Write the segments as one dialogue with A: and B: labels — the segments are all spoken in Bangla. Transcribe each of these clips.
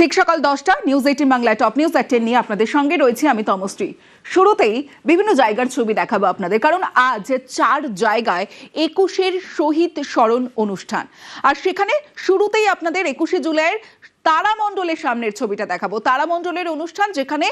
A: ঠিক সকাল 10টা নিউজ 18 বাংলায় টপ নিউজ 10 নিয়ে আপনাদের সঙ্গে রয়েছে আমি তমশ্রী। শুরুতেই বিভিন্ন জায়গার ছবি দেখাবো আপনাদের, কারণ আজ 4 জায়গায় 21-এর শহীদ স্মরণ অনুষ্ঠান। আর সেখানে শুরুতেই আপনাদের 21শে জুলাইয়ের তারামণ্ডলের সামনের ছবিটা দেখাবো। তারামণ্ডলের অনুষ্ঠান, যেখানে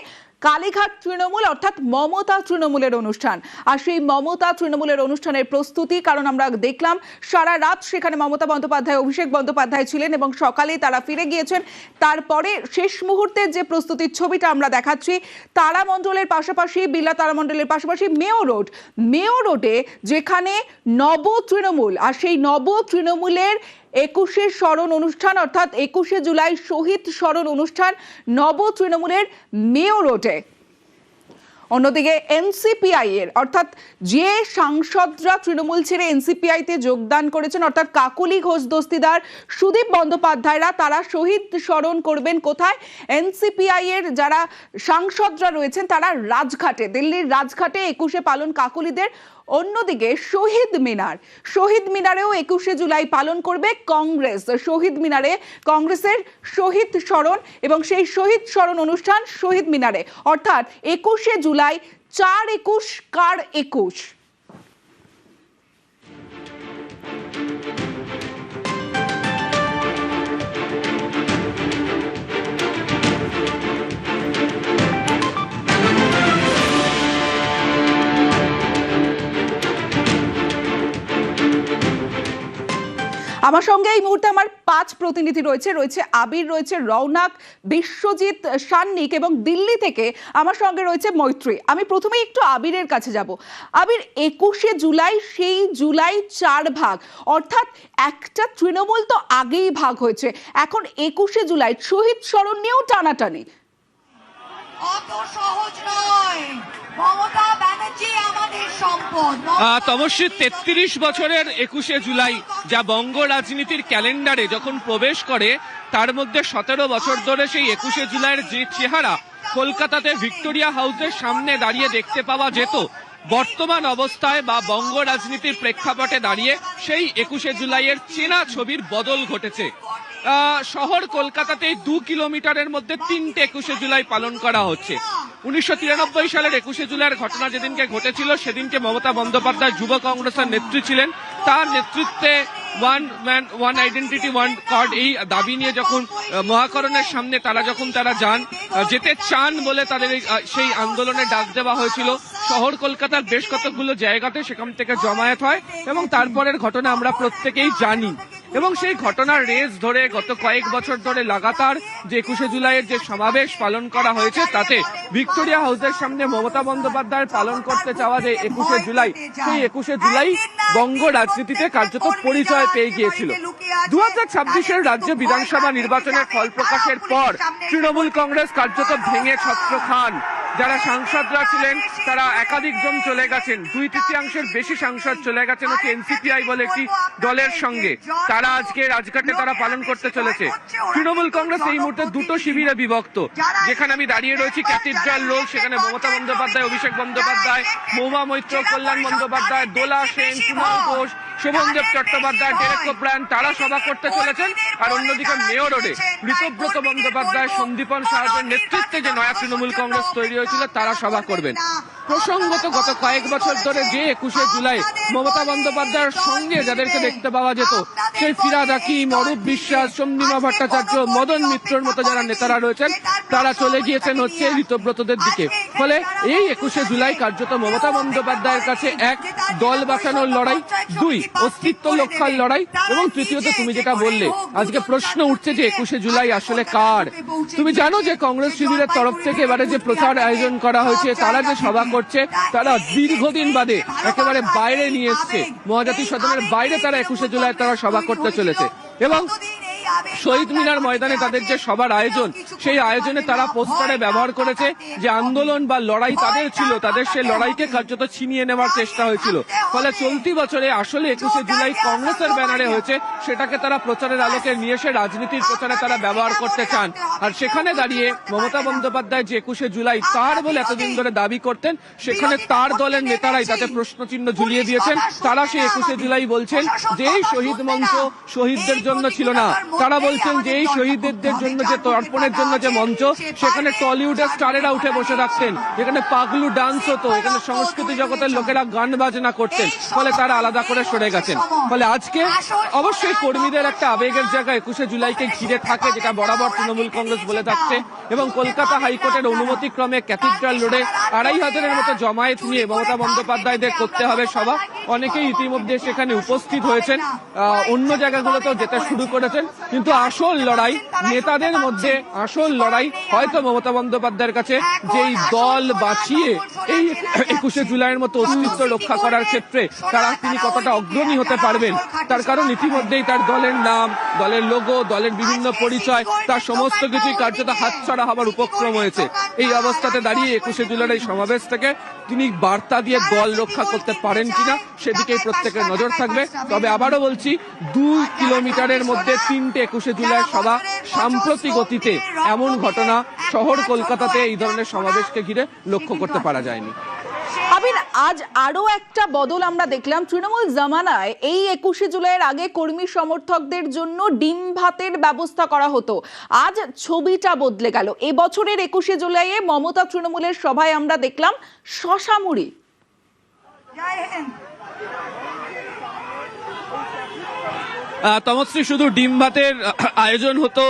A: কালীঘাট তৃণমূল অর্থাৎ মমতা তৃণমূলের অনুষ্ঠান। আর সেই মমতা তৃণমূলের অনুষ্ঠানের প্রস্তুতি, কারণ আমরা দেখলাম সারা রাত সেখানে মমতা বন্দ্যোপাধ্যায়, অভিষেক বন্দ্যোপাধ্যায় ছিলেন এবং সকালেই তারা ফিরে গিয়েছেন। তারপরে শেষ মুহূর্তের যে প্রস্তুতির ছবিটা আমরা দেখাচ্ছি, তারামণ্ডলের পাশাপাশি বিল্লা তারামণ্ডলের পাশাপাশি মেয়র রোডে যেখানে নব তৃণমূল, আর সেই নব তৃণমূলের 21শে স্মরণ অনুষ্ঠান অর্থাৎ 21শে জুলাই শহীদ স্মরণ অনুষ্ঠান নব তৃণমূলের মেয়র রোডে। অন্যদিকে এনসিপিআই এর অর্থাৎ যে সাংসদরা তৃণমূল ছেড়ে এনসিপিআইতে যোগদান করেছেন অর্থাৎ কাকলি ঘোষ দস্তিদার, সুদীপ বন্দ্যোপাধ্যায়রা, তারা শহীদ স্মরণ করবেন কোথায়? এনসিপিআই এর যারা সাংসদরা রয়েছেন তারা রাজঘাটে, দিল্লির রাজঘাটে 21শে পালন কাকলিদের। অন্যদিকে শহীদ মিনারেও 21শে জুলাই পালন করবে কংগ্রেস। শহীদ মিনারে কংগ্রেসের শহীদ স্মরণ এবং সেই শহীদ স্মরণ অনুষ্ঠান শহীদ মিনারে, অর্থাৎ 21শে জুলাই 4-21 কার 21। আমার সঙ্গে এই মুহূর্তে আমার 5 প্রতিনিধি রয়েছে আবির, রয়েছে রৌনক, বিশ্বজিৎ, সান্নিক এবং দিল্লি থেকে আমার সঙ্গে রয়েছে মৈত্রী। আমি প্রথমেই একটু আবিরের কাছে যাব। আবির, 21শে জুলাই সেই জুলাই 4 ভাগ, অর্থাৎ একটা তৃণমূল তো আগেই ভাগ হয়েছে, এখন 21শে জুলাই শহীদ স্মরণ নিয়েও টানাটানি।
B: অত সহজ নয়, মমতা ব্যানার্জি আমাদের সম্পদ।
C: তমস্বী, 33 বছরের 21শে জুলাই যা বঙ্গ রাজনীতির ক্যালেন্ডারে যখন প্রবেশ করে, তার মধ্যে 17 বছর ধরে সেই 21শে জুলাইয়ের যে চেহারা কলকাতাতে ভিক্টোরিয়া হাউসের সামনে দাঁড়িয়ে দেখতে পাওয়া যেত, বর্তমান অবস্থায় বা বঙ্গ রাজনীতির প্রেক্ষাপটে দাঁড়িয়ে সেই 21শে জুলাইয়ের চেনা ছবির বদল ঘটেছে। শহর কলকাতাতে 2 কিলোমিটারের মধ্যে 3টে 21শে জুলাই পালন করা হচ্ছে। 1993 সালের 21শে জুলাইয়ের ঘটনা যেদিনকে ঘটেছিল, সেদিনকে মমতা বন্দ্যোপাধ্যায় যুব কংগ্রেসের নেত্রী ছিলেন। তার নেতৃত্বে one man one identity one card এই দাবি নিয়ে যখন মহাকরণের সামনে তারা যেতে চান বলে তাদের সেই আন্দোলনে ডাক দেওয়া হয়েছিল। শহর কলকাতার বেশ কতগুলো জায়গাতে সেখান থেকে জমায়েত হয় এবং তারপরের ঘটনা আমরা প্রত্যেকেই জানি। এবং সেই ঘটনার রেস ধরে গত কয়েক বছর ধরে লাগাতার যে 21শে জুলাইয়ের যে সমাবেশ পালন করা হয়েছে, তাতে ভিক্টোরিয়া হাউসের সামনে মমতা বন্দ্যোপাধ্যায় পালন করতে চাওয়া যে 21শে জুলাই, সেই 21শে জুলাই বঙ্গ রাজনীতিতে কার্যত পরিচয় পেয়ে গিয়েছিল। 2026-এর রাজ্য বিধানসভা নির্বাচনের ফল প্রকাশের পর তৃণমূল কংগ্রেস কার্যত ভেঙে ছত্র খান। যারা সাংসদরা ছিলেন তারা একাধিক জন চলে গেছেন, 2/3 বেশি সাংসদ চলে গেছেন হচ্ছে এনসিপিআই বলে একটি দলের সঙ্গে। তারা আজকে রাজঘাটে তারা পালন করতে চলেছে। তৃণমূল কংগ্রেস এই মুহূর্তে 2টো শিবিরে বিভক্ত। যেখানে আমি দাঁড়িয়ে রয়েছি ক্যাথিড্রাল রোড, সেখানে মমতা বন্দ্যোপাধ্যায়, অভিষেক বন্দ্যোপাধ্যায়, মহুয়া মৈত্র, কল্যাণ বন্দ্যোপাধ্যায়, দোলা সেন, কুণাল ঘোষ, শোভনদেব চট্টোপাধ্যায়, ডেরেক ওব্রায়েন তারা সভা করতে চলেছেন। আর অন্যদিকে মেয়র রোডে ঋতব্রত বন্দ্যোপাধ্যায়, সন্দীপন সাহাদের নেতৃত্বে যে নয়া তৃণমূল কংগ্রেস তৈরি হয়েছিল তারা সভা করবেন। প্রসঙ্গত গত কয়েক বছর ধরে যে 21শে জুলাই মমতা বন্দ্যোপাধ্যায়ের সঙ্গে যাদেরকে দেখতে পাওয়া যেত, সেই ফিরাদ হাকিম, অরূপ বিশ্বাস, চন্দ্রিমা ভট্টাচার্য, মদন মিত্রর মতো যারা নেতারা রয়েছেন, তারা চলে গিয়েছেন হচ্ছে ঋতব্রতদের দিকে। ফলে এই 21শে জুলাই কার্যত মমতা বন্দ্যোপাধ্যায়ের কাছে 1 দল বাঁচানোর লড়াই, 2 অস্তিত্ব রক্ষার লড়াই, এবং তৃতীয়ত তুমি যেটা বললে, আজকে প্রশ্ন উঠছে যে 21শে জুলাই আসলে কার। তুমি জানো যে কংগ্রেস শিবিরের তরফ থেকে এবারে যে প্রচার আয়োজন করা হয়েছে, তারা যে সভা করছে, তারা দীর্ঘদিন বাদে একেবারে বাইরে নিয়ে এসছে, মহাজাতি সদনের বাইরে তারা 21শে জুলাই তারা সভা করতে চলেছে। এবং শহীদ মিনার ময়দানে তাদের যে সভার আয়োজন, সেই আয়োজনে তারা পোস্টারে ব্যবহার করেছে যে আন্দোলন বা লড়াই তাদের ছিল, তাদের সেই লড়াইকে কার্যত ছিনিয়ে নেওয়ার চেষ্টা হয়েছিল। ফলে চলতি বছরে আসলে 21শে জুলাই কংগ্রেসের ব্যানারে হয়েছে, সেটাকে তারা প্রচারের আলোকে নিয়ে এসে রাজনীতির প্রচারে তারা ব্যবহার করতে চান। আর সেখানে দাঁড়িয়ে মমতা বন্দ্যোপাধ্যায় যে 21শে জুলাই তার বলে এতদিন ধরে দাবি করতেন, সেখানে তার দলের নেতারাই তাতে প্রশ্নচিহ্ন ঝুলিয়ে দিয়েছেন। তারা সেই 21শে জুলাই বলছেন যে এই শহীদ মঞ্চ শহীদদের জন্য ছিল না, তারা বলছেন যে এই শহীদদের জন্য যে তর্পণের জন্য যে মঞ্চ, সেখানে টলিউডের স্টারেরা উঠে বসে থাকতেন, এখানে পাগলু ডান্স হতো, এখানে সংস্কৃতি জগতের লোকেরা গান বাজনা করতেন, ফলে তারা আলাদা করে সরে গেছেন। ফলে আজকে অবশ্যই কর্মীদের একটা আবেগের জায়গা 21শে জুলাইকে ঘিরে থাকে, যেটা বরাবর তৃণমূল কংগ্রেস বলে থাকছে। এবং কলকাতা হাইকোর্টের অনুমতিক্রমে ক্যাথিড্রাল রোডে 2500-এর মতো জমায়েত নিয়ে মমতা বন্দ্যোপাধ্যায়দের করতে হবে সভা। অনেকেই ইতিমধ্যে সেখানে উপস্থিত হয়েছেন, অন্য জায়গাগুলোতেও যেতে শুরু করেছেন। কিন্তু আসল লড়াই নেতাদের মধ্যে, আসল লড়াই হয়তো মমতা বন্দ্যোপাধ্যায়ের কাছে, যেই দল বাঁচিয়ে এই 21শে জুলাইয়ের মতো অস্তিত্ব রক্ষা করার ক্ষেত্রে তিনি কতটা অগ্রণী হতে পারবেন। তার কারণ ইতিমধ্যেই তার দলের নাম, দলের লোগো, দলের বিভিন্ন পরিচয়, তার সমস্ত কিছুই কার্যত হাতছাড়া হবার উপক্রম হয়েছে। এই অবস্থাতে দাঁড়িয়ে 21শে জুলাইয়ের এই সমাবেশ থেকে তিনি বার্তা দিয়ে দল রক্ষা করতে পারেন কিনা সেদিকেই প্রত্যেকের নজর থাকবে। তবে আবারও বলছি, 2 কিলোমিটারের মধ্যে 3টে 21শে জুলাইয়ের সভা। সাম্প্রতিক অতীতে এমন ঘটনা শহর কলকাতাতে এই ধরনের সমাবেশকে ঘিরে লক্ষ্য করতে পারা যায়নি।
A: আবির, আজ আরো একটা বদল আমরা দেখলাম। তৃণমূল জামানায় এই 21শে জুলাইয়ের আগে কর্মী সমর্থকদের জন্য ডিম ভাতের ব্যবস্থা করা হতো, আজ ছবিটা বদলে গেল। এবছরের 21শে জুলাইয়ে মমতা তৃণমূলের সভায় আমরা দেখলাম শশা মুড়ি।
C: তমশ্রী, শুধু ডিম ভাতের আয়োজন হতো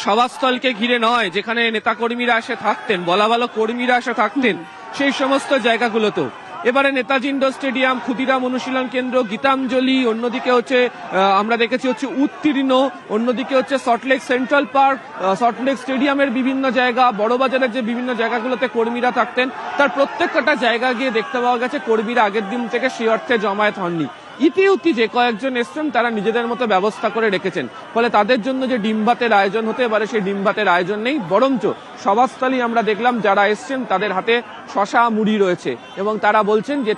C: সভাস্থলকে ঘিরে নয়, যেখানে নেতাকর্মীরা এসে থাকতেন, বলা ভালো কর্মীরা এসে থাকতেন, সেই সমস্ত জায়গাগুলোতেও। এবারে নেতাজি ইন্ডোর স্টেডিয়াম, ক্ষুদিরাম অনুশীলন কেন্দ্র, গীতাঞ্জলি, অন্যদিকে হচ্ছে আমরা দেখেছি হচ্ছে উত্তীর্ণ, অন্যদিকে হচ্ছে সল্টলেক সেন্ট্রাল পার্ক, সল্টলেক স্টেডিয়ামের বিভিন্ন জায়গা, বড়বাজারের যে বিভিন্ন জায়গাগুলোতে কর্মীরা থাকতেন, তার প্রত্যেকটা জায়গা গিয়ে দেখতে পাওয়া গেছে কর্মীরা আগের দিন থেকে সে অর্থে জমায়েত হননি। ইতিউতি যে কয়েকজন এসছেন তারা নিজেদের মতো ব্যবস্থা করে রেখেছেন, ফলে তাদের জন্য যে ডিম ভাতের আয়োজন হতে পারে সেই ডিম ভাতের আয়োজন নেই। বরঞ্চ সভাস্থলই আমরা দেখলাম যারা এসছেন তাদের হাতে শশা মুড়ি রয়েছে, এবং তারা বলছেন যে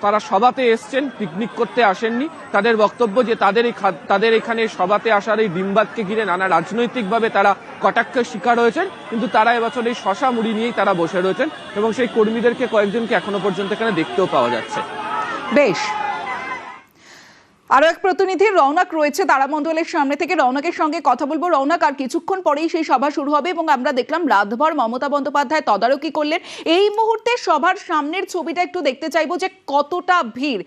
C: তারা সভাতে এসছেন, পিকনিক করতে আসেননি। তাদের বক্তব্য যে তাদের এখানে সভাতে আসার এই ডিম ভাতকে ঘিরে নানা রাজনৈতিকভাবে তারা কটাক্ষের শিকার হয়েছেন, কিন্তু তারা এবছর এই শশা মুড়ি নিয়েই তারা বসে রয়েছেন, এবং সেই কর্মীদেরকে কয়েকজনকে এখনো পর্যন্ত এখানে দেখতেও পাওয়া যাচ্ছে।
A: বেশ, আরো এক প্রতিনিধি রৌনক রয়েছে তারামণ্ডলের সামনে থেকে। রৌনকের সঙ্গে কথা বলবো। রৌনক, আর কিছুক্ষণ পরেই সেই সভা শুরু হবে এবং আমরা দেখলাম রাতভর মমতা বন্দ্যোপাধ্যায় তদারকি করলেন। এই মুহূর্তে সভার সামনের ছবিটা একটু দেখতে চাইবো যে কতটা ভিড়।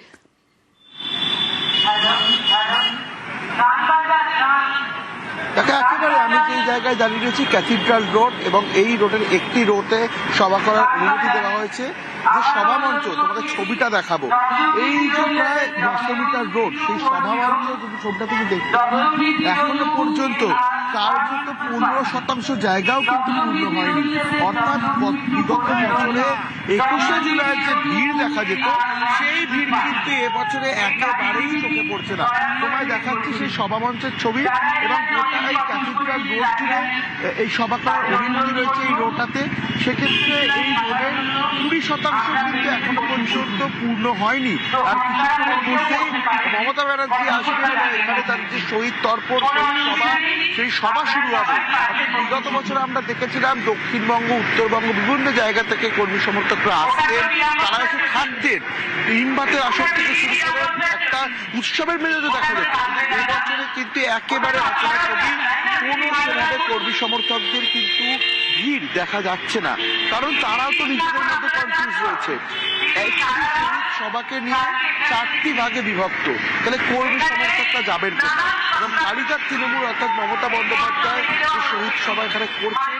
D: একেবারে আমি যে জায়গায় দাঁড়িয়ে রয়েছি ক্যাথিড্রাল রোড, এবং এই রোডের একটি রোডে সভা করার অনুমতি দেওয়া হয়েছে। যে সভা মঞ্চ তোমাদের ছবিটা দেখাবো, এই যে প্রায় 200 মিটার রোড, সেই সভা মঞ্চ যদি ছবিটা তুমি দেখতে পারো, এখনো পর্যন্ত কার্যত 15% জায়গাও কিন্তু পূর্ণ হয়নি। অর্থাৎ বিগত বছরে 21শে জুলাইয়ের যে ভিড় দেখা যেত, সেই ভিড় কিন্তু এবছরে একেবারেই চোখে পড়ছে না। তোমায় দেখাচ্ছি সেই সভা মঞ্চের ছবি, এবং গোটা এই ক্যাথিড্রাল রোড জুড়ে এই সভা করার অনুমতি রয়েছে এই রোডটাতে। সেক্ষেত্রে এই রোডের 20% কিন্তু এখনো পর্যন্ত পূর্ণ হয়নি। আর কিছুক্ষণের মধ্যেই মমতা ব্যানার্জি আসবেন এবং এখানে তার যে শহীদ তর্পণ সভা, সেই সভা শুরু হবে। অর্থাৎ বিগত বছর আমরা দেখেছিলাম দক্ষিণবঙ্গ, উত্তরবঙ্গ, বিভিন্ন জায়গা থেকে কর্মী সমর্থকরা আসতেন, তারা এসে থাকতেন, ডিম ভাতের আসর থেকে শুরু করে একটা উৎসবের মেজাজে দেখা যেত। এই বছরে কিন্তু একেবারে আচরণ ছবি, কোনো সেভাবে কর্মী সমর্থকদের কিন্তু ভিড় দেখা যাচ্ছে না, কারণ তারাও তো নিজেদের মধ্যে কনফিউজ রয়েছে। সভাকে নিয়ে 4টি ভাগে বিভক্ত, তাহলে কর্মী সমর্থকরা যাবেন কোথায়? এবং কালীঘাট তৃণমূল অর্থাৎ মমতা বন্দ্যোপাধ্যায় যে শহীদ সভা এখানে করছে,